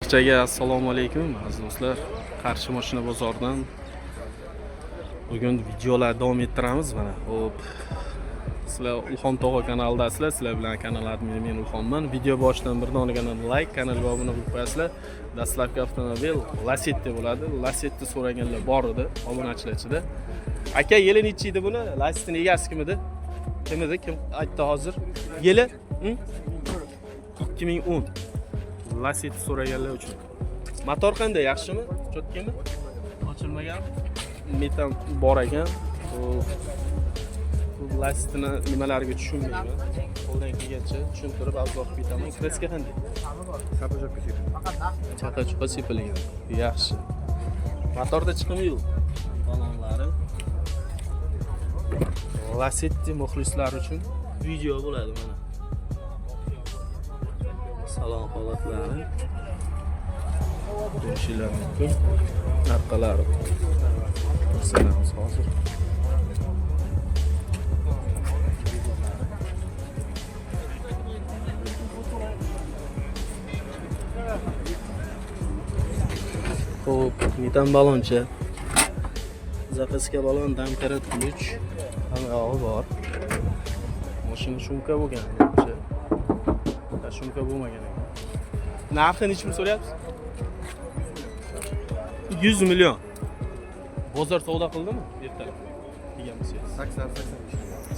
Barchaga assalomu alaykum aziz do'stlar. Qarshi mashina bozoridan bugun videolar davom ettiramiz mana. Xo'p. Sizlar Ulxon tog'a kanalidasizlar. Sizlar bilan kanal admini men Ulxonman. Video boshidan bir donigina like, kanalga obuna bo'lib qo'yasizlar. Dastlabki avtomobil Lacetti bo'ladi. Lacetti so'raganlar bor edi obunachilar ichida. Aka, yili nechi edi buni? Lacettining egasi kim edi? Kim edi? Kim aytdi hozir? Yili 2010. Lacetti so'raganlar uchun. Motor qanday, yaxshimi? Cho'tkami? Ochilmagan. Metan bor ekan. Bu Lacetti'ni nimalariga tushunmayman. Qo'ldan kelgancha tushuntirib avzoq betaman. Kreska qanday? Chaqa-chuqa sepilgan. Yaxshi. Motorda chiqimi yo'q. Balonlari. Lacetti muxlislari uchun video bo'ladi mana. Salon holatlari. Ko'rishinglar mumkin. Narxlari. Ko'rsatamiz hozir. Xo'p, metan baloncha. Zapaska balon, damkarat ключ. Hamyog'i bor. Mashina shumka bo'lgan. Shumka bo'lmagan ekan. Narxi nechmi so'rayapsiz? 100 million. Bozor savdo qildimi? Ertalab. Degan bo'lsangiz.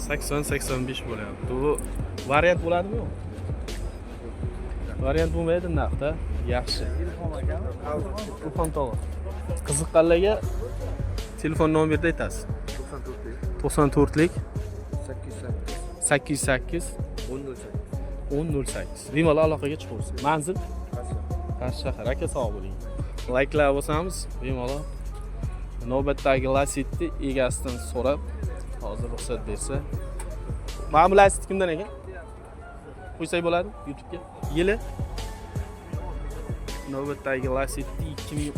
80-85 bo'lyapti. Bu variant bo'ladimi yo'q? Variant bo'lmaydi narxda. Yaxshi. Ulxon tog'a. Qiziqqanlarga telefon nomerni aytasiz. 94lik 808 1008. Bemalol aloqaga chiqasiz. Manzil Qarshi shahar. Aka, sog' bo'ling. Like'lar bosamiz. Bemalol navbatdagi Lacetti egasidan so'rab, hozir ruxsat bersa. Mana bu Lacetti kimdan ekan? Qo'ysak bo'ladi YouTube'ga. Yili navbatdagi Lacetti 2010.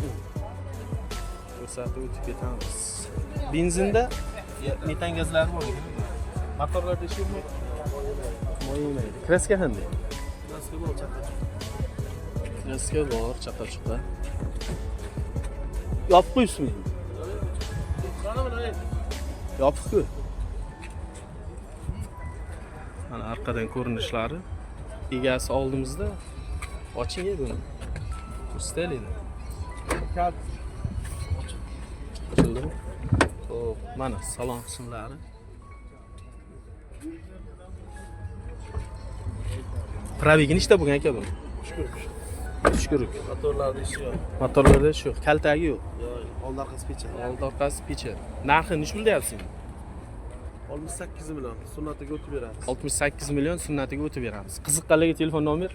Ko'rsatib o'tib ketamiz. Benzinda metan gazlari bor. Motorlarda ish yo'qmi? Mo'yinlaydi. Kreska qanday? Kreska bor, chaqa-chuqa. Kreska bor, chaqa-chuqa. Yopib qo'yibsizmi? Yopiq-ku. Mana orqadan ko'rinishlari. Egasi oldimizda. Oching buni. Ko'rsataylik. Ochildimi? Xo'p, mana salon qismlari. Probegi nechta bo'lgan aka bu? 3 kuruk. Motorlarda ish yo'q. Motorlarda ish yo'q. Kaltagi yo'q. Yo'q, old orqasi pecha. Old orqasi pecha. Narxi nech bilyapsiz? 68 million sunnatiga o'tib beramiz. 68 million sunnatiga o'tib beramiz. Qiziqqanlarga telefon nomer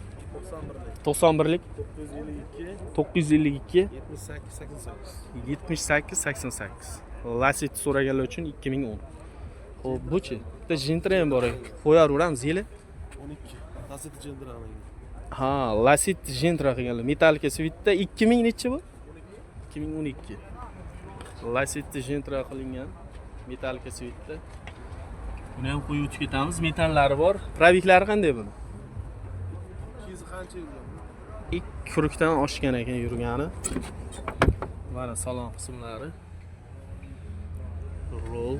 91lik 952 78 88. Lacetti so'raganlar uchun 2010. Xo'p, buchi? Bitta Gentra ham bor ekan. Qo'yaveramiz yili 12. Lacetti Gentra qilingan. Ha, Lacetti Gentra qilganlar. Metalka svitda 2000 nechi bu? 2012. Lacetti Gentra qilingan. Metalka svitda. Buni ham qo'yib o'tib ketamiz. Metallari bor. Probeglari qanday buni? 200 qancha yurgan? 2 kurukdan oshgan ekan yurgani. Mana salon qismlari. Rol.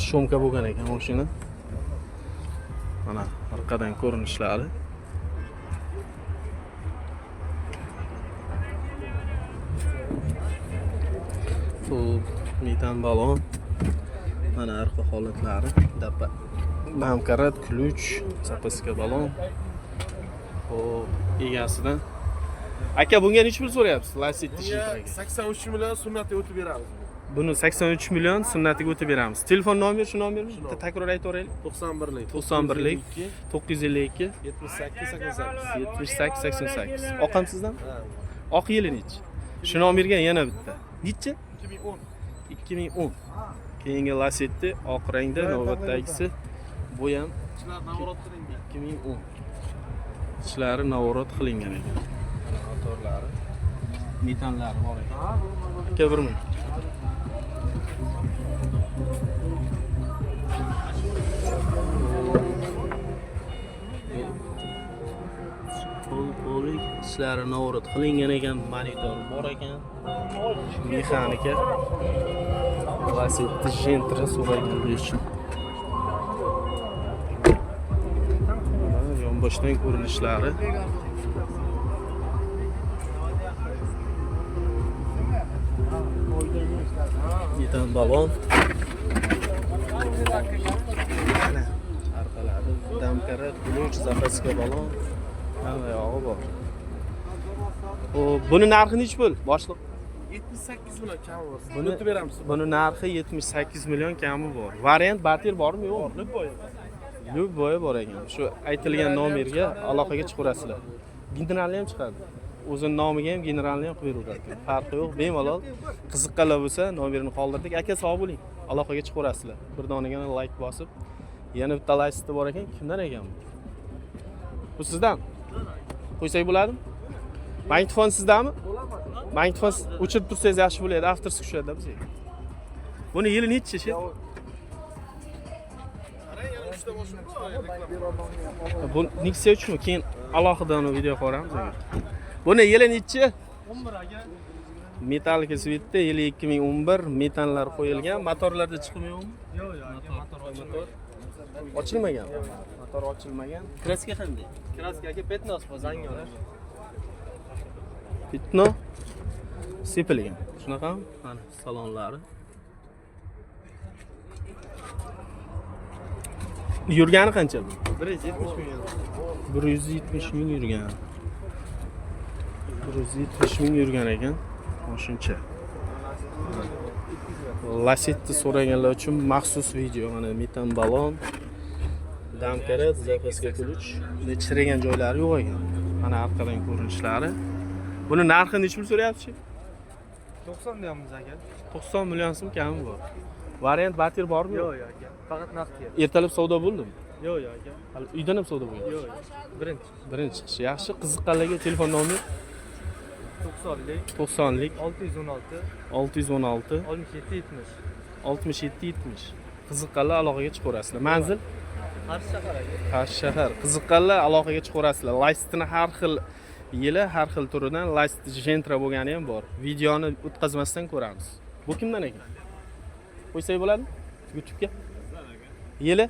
Shumka bo'lgan ekan mashina. Mana orqadan ko'rinishlari. Bu metan balon. Mana arqa holatlari. Dapa. Damkarat, ключ, zapaska balon. Xo'p, egasidan. Aka, bunga nech pul so'rayapsiz? Lacetti Gentra'ga. 83 million sunnatiga o'tib beramiz. Buni 83 million sunnatiga o'tib beramiz. Telefon nomer shu nomermi? Bitta takror aytaveraylik. 91lik 952 78 88. Oqam sizdan? Ha. Oq yili nechi? Shu nomerga yana bitta. Nechi? 2010. Keyingi Lacetti oq rangda, navbatdagisi bu ham Ichlar navorot qilingan. 2010. Ishlari navorot qilingan ekan. Motorlari, metanlari bor ekan. Aka, 1 minut. ishlari novrut qilingan ekan, monitor bor ekan. Mexanika. Lasetti Gentra so'ragan uchun. Yonboshdan ko'rinishlari. Yetan balon. Arqalari damkara, ключ, zapaska balon. Hamma yog'i bor. Buni narxi nech pul? Boshliq. 78 million kami bor. Buni O'tib beramiz. Buni narxi 78 million kami bor. Variant batir bormi, yo'qmi? Любой bor ekan. Shu aytilgan nomerga aloqaga chiqarasizlar. Generalni ham chiqadi. O'zining nomiga ham generalni ham qo'yib beradi. Farqi yo'q, bemalol. Qiziqqanlar bo'lsa, nomerini qoldirdik. Aka sog' bo'ling. Aloqaga chiqarasizlar. Bir donagina like bosib. Yana bitta laysti bor ekan. Kimdan ekan bu? Bu sizdan? Qo'ysak bo'ladimi? Magnitofon sizdanmi? Magnitofon o'chirib tursangiz yaxshi bo'ladi. Avtorskiy tushadi bizga. Buni yili nechi shet? Bu Nexia 3 mi? Keyin alohida uni video ko'ramiz agar. Buni yili nechi? 11 aka. Metallica Sweet'da yili 2011 metanlar qo'yilgan. Motorlarda chiqmayapmi? Yo'q, motor. Ochilmagan. Motor ochilmagan. Kraska qanday? Kraskaga 15 bor, zangor. Bitno sepilgan. Shunaqami? Mana salonlari. Yurgani qancha bu? 170 million. 170 ming yurgan. 170 ming yurgan ekan. Shuncha. Lasetti so'raganlar uchun maxsus video. Mana metan balon, damkara, zapaska ключ. Chirigan joylari yo'q ekan. Mana orqadan ko'rinishlari. Buni narxi nech pul so'rayapsiz? 90 deyapmiz aka. 90 million so'm kami bor. Variant batir bormi? Yo'q aka. Faqat naqd. Ertalab savdo bo'ldimi? Yo'q aka. Hali uydan ham savdo bo'lgan. Yo'q. Birinchi. Birinchi chiqish. Yaxshi, qiziqqanlarga telefon nomeri 90lik 90lik 616 616 67 70. 67 70. Qiziqqanlar aloqaga chiqarasizlar. Manzil Qarshi shahar aka. Qarshi shahar. Qiziqqanlar aloqaga chiqarasizlar. Lastini har xil yili, har xil turidan last Gentra bo'lgani ham bor. Videoni o'tkazmasdan ko'ramiz. Bu kimdan ekan? Qo'ysak bo'ladi? YouTube'ga. Yili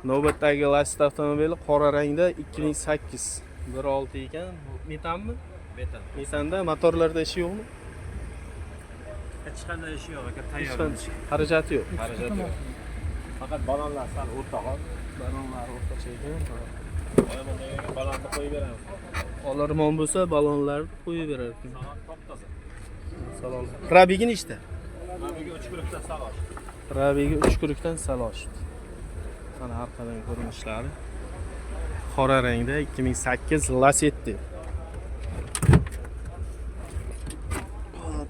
navbatdagi last avtomobili qora rangda 2008 1.6 ekan. Metanmi? Metan. Metanda motorlarda ishi yo'qmi? Hech qanday ishi yo'q aka, Hech tayyor. qanday xarajati yo'q. Xarajat yo'q. Faqat balonlar sal o'rtaqol. Balonlar o'rtacha ekan. Balonni qo'yib beramiz. Olarmon bo'lsa balonlarni qo'yib berar ekan. Top-toza. Salon. Probegi nechta? Nabiga 3 guruhdan salosh. Probegi 3 kurukdan salosh. Mana orqadan ko'rinishlari. Qora rangda 2008 Lasetti.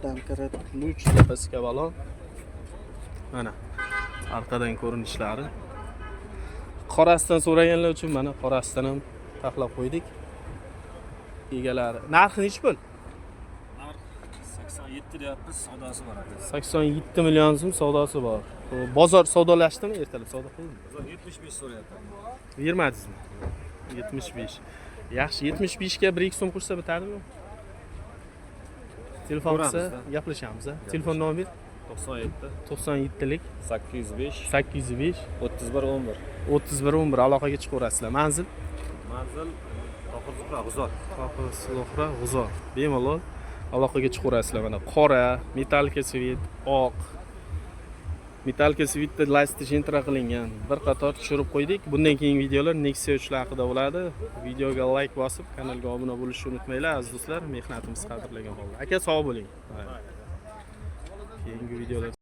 Damkara ключ, zapaska balon. Mana orqadan ko'rinishlari. Qorasidan so'raganlar uchun mana qorasidan ham taxlab qo'ydik. Egalari. Narxi nech pul? Narx 87 deyapmiz, savdosi bor aka. 87 million so'm savdosi bor. Bozor savdolashdimi? Ertalab savdo qildingmi? 75 so'rayapti. Bermadingizmi? 75. Yaxshi, 75 ga 1-2 so'm qo'shsa bitadimi? Telefon qilsa gaplashamiz. Telefon nomeri 97 97lik 805 805 3111. 3111 aloqaga chiqarasizlar. Manzil Manzil Tohir G'uzor. Tohir Suloxra G'uzor. Bemalol aloqaga chiqarasizlar. Mana qora, Metallica Sweet, oq. Metallica Sweet'da last Gentra qilingan. Bir qator tushirib qo'ydik. Bundan keyingi videolar Nexia 3 haqida bo'ladi. Videoga like bosib, kanalga obuna bo'lishni unutmanglar aziz do'stlar. Mehnatimiz qadrlagan holda. Aka sog' bo'ling. Keyingi videolar